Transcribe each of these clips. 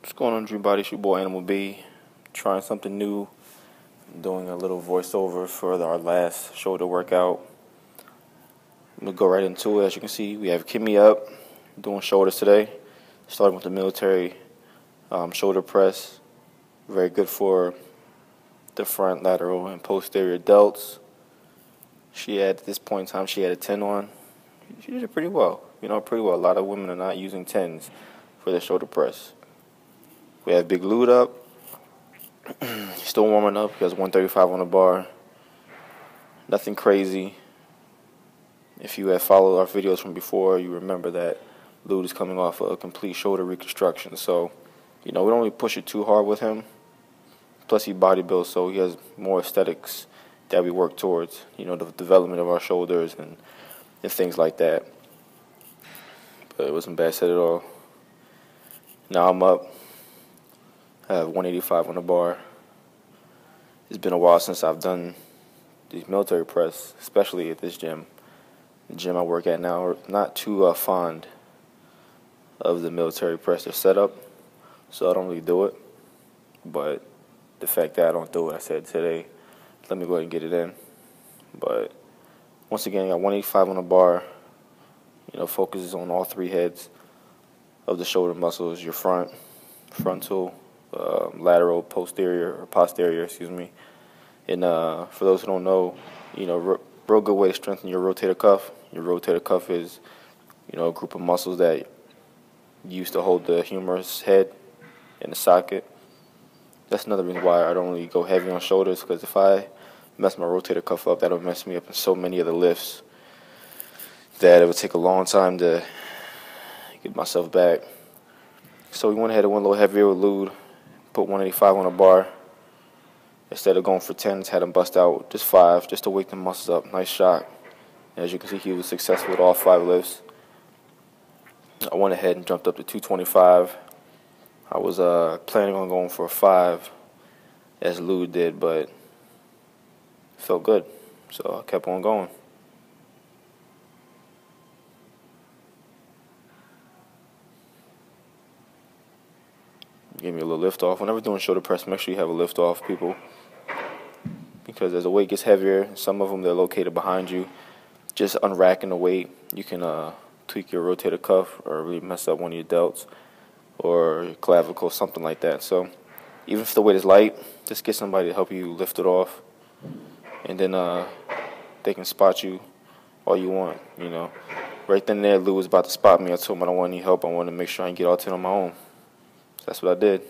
What's going on, Dreambodyz? Your boy AnimalB. Trying something new. Doing a little voiceover for our last shoulder workout. I'm going to go right into it. As you can see, we have Kimmy up doing shoulders today. Starting with the military shoulder press. Very good for the front, lateral, and posterior delts. At this point in time, she had a 10 on. She did it pretty well. Pretty well. A lot of women are not using 10s for their shoulder press. We have Big Lude up. Still warming up. He has 135 on the bar. Nothing crazy. If you have followed our videos from before, you remember that Lude is coming off a complete shoulder reconstruction. So, we don't really push it too hard with him. Plus, he bodybuilds, so he has more aesthetics that we work towards. The development of our shoulders and things like that. But it wasn't a bad set at all. Now I'm up. I have 185 on the bar. It's been a while since I've done these military press, especially at this gym. The gym I work at now, not too fond of the military press setup, so I don't really do it. But the fact that I don't do it, I said today, let me go ahead and get it in. But once again, I got 185 on the bar. Focuses on all three heads of the shoulder muscles: your frontal, lateral, posterior, excuse me. And for those who don't know, real good way to strengthen your rotator cuff. Your rotator cuff is, a group of muscles that used to hold the humerus head in the socket. That's another reason why I don't really go heavy on shoulders, because if I mess my rotator cuff up, that'll mess me up in so many of the lifts that it would take a long time to get myself back. So we went ahead and went a little heavier with Lude. Put 185 on the bar. Instead of going for 10s, had him bust out just 5, just to wake the muscles up. Nice shot. And as you can see, he was successful with all 5 lifts. I went ahead and jumped up to 225. I was planning on going for a 5, as Lude did, but it felt good, so I kept on going. Give me a little lift off. Whenever doing shoulder press, make sure you have a lift off, people, because as the weight gets heavier, some of them they're located behind you. Just unracking the weight, you can tweak your rotator cuff or really mess up one of your delts or your clavicle, something like that. So even if the weight is light, just get somebody to help you lift it off, and then they can spot you all you want. Right then and there, Lou was about to spot me. I told him I don't want any help. I wanted to make sure I can get all 10 on my own. That's what I did.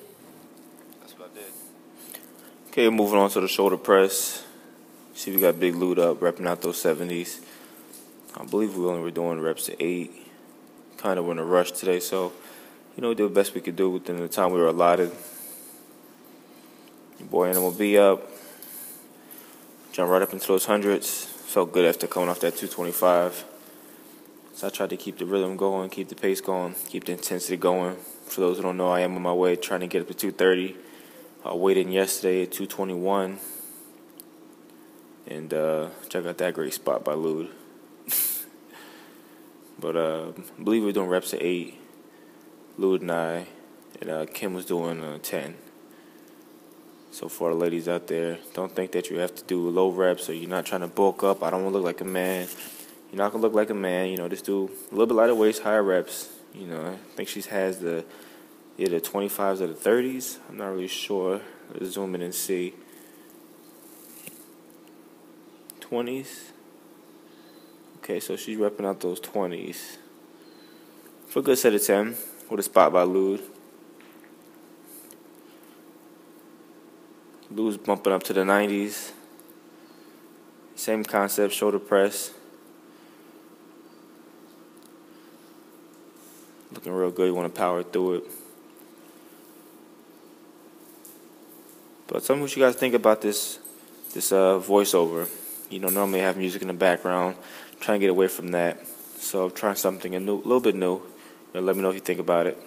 Okay, moving on to the shoulder press. See, we got Big Lude up, repping out those 70s. I believe we only were doing reps at 8. Kind of were in a rush today, so, we did the best we could do within the time we were allotted. Your boy AnimalB up. Jumped right up into those hundreds. Felt good after coming off that 225. So I tried to keep the rhythm going, keep the pace going, keep the intensity going. For those who don't know, I am on my way trying to get up to 230. I weighed in yesterday at 221. And check out that great spot by Lude. But I believe we're doing reps at 8. Lude and I. And Kim was doing 10. So for the ladies out there, don't think that you have to do low reps or you're not trying to bulk up. I don't want to look like a man. You're not going to look like a man. Just do a little bit lighter weights, higher reps. I think she has the 25s or the 30s. I'm not really sure. Let's zoom in and see. 20s. Okay, so she's repping out those 20s. For a good set of 10 with a spot by Lude. Lude's bumping up to the 90s. Same concept, shoulder press. Looking real good. You want to power through it. But tell me what you guys think about this voiceover. Normally I have music in the background. I'm trying to get away from that. So I'm trying something new, a little bit new. Let me know if you think about it.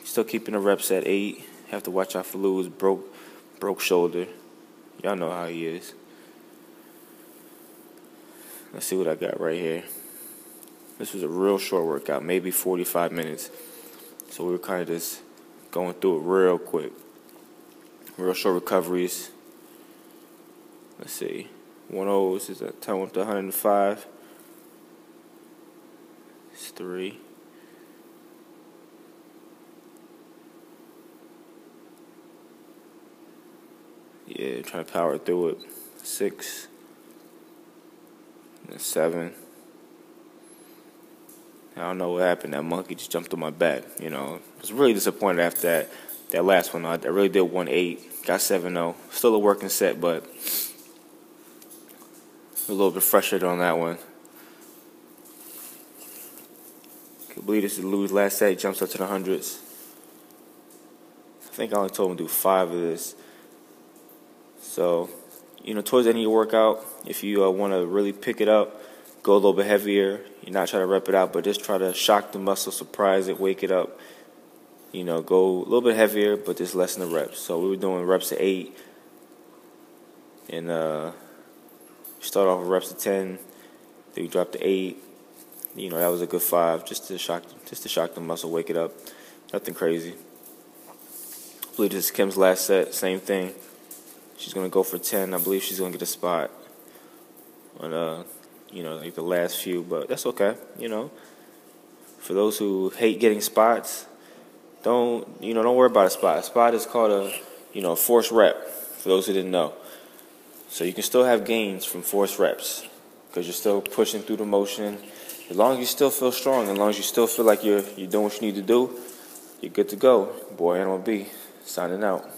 Still keeping the reps at 8. Have to watch out for Lude's broke shoulder. Y'all know how he is. Let's see what I got right here. This was a real short workout, maybe 45 minutes. So we were kind of just going through it real quick. Real short recoveries. Let's see. 1-0, this is a 10 up to 105. It's 3. Yeah, trying to power through it. 6. And 7. I don't know what happened. That monkey just jumped on my back. You know, I was really disappointed after that last one. I really did 1-8. Got 7-0. Still a working set, but a little bit frustrated on that one. Can't believe this is Louis' last set. He jumps up to the hundreds. I think I only told him to do 5 of this. So, you know, towards the end of your workout, if you want to really pick it up, go a little bit heavier. You're not trying to rep it out, but just try to shock the muscle, surprise it, wake it up. You know, go a little bit heavier, but just lessen the reps. So we were doing reps of 8, and start off with reps of 10. Then we dropped to 8. You know, that was a good 5, just to shock the muscle, wake it up. Nothing crazy. I believe this is Kim's last set. Same thing. She's gonna go for 10. I believe she's gonna get a spot on you know, like the last few, but that's okay. You know, for those who hate getting spots, don't worry about a spot. A spot is called a forced rep. For those who didn't know, so you can still have gains from forced reps because you're still pushing through the motion. As long as you still feel strong, as long as you still feel like you're doing what you need to do, you're good to go. Boy, AnimalB signing out.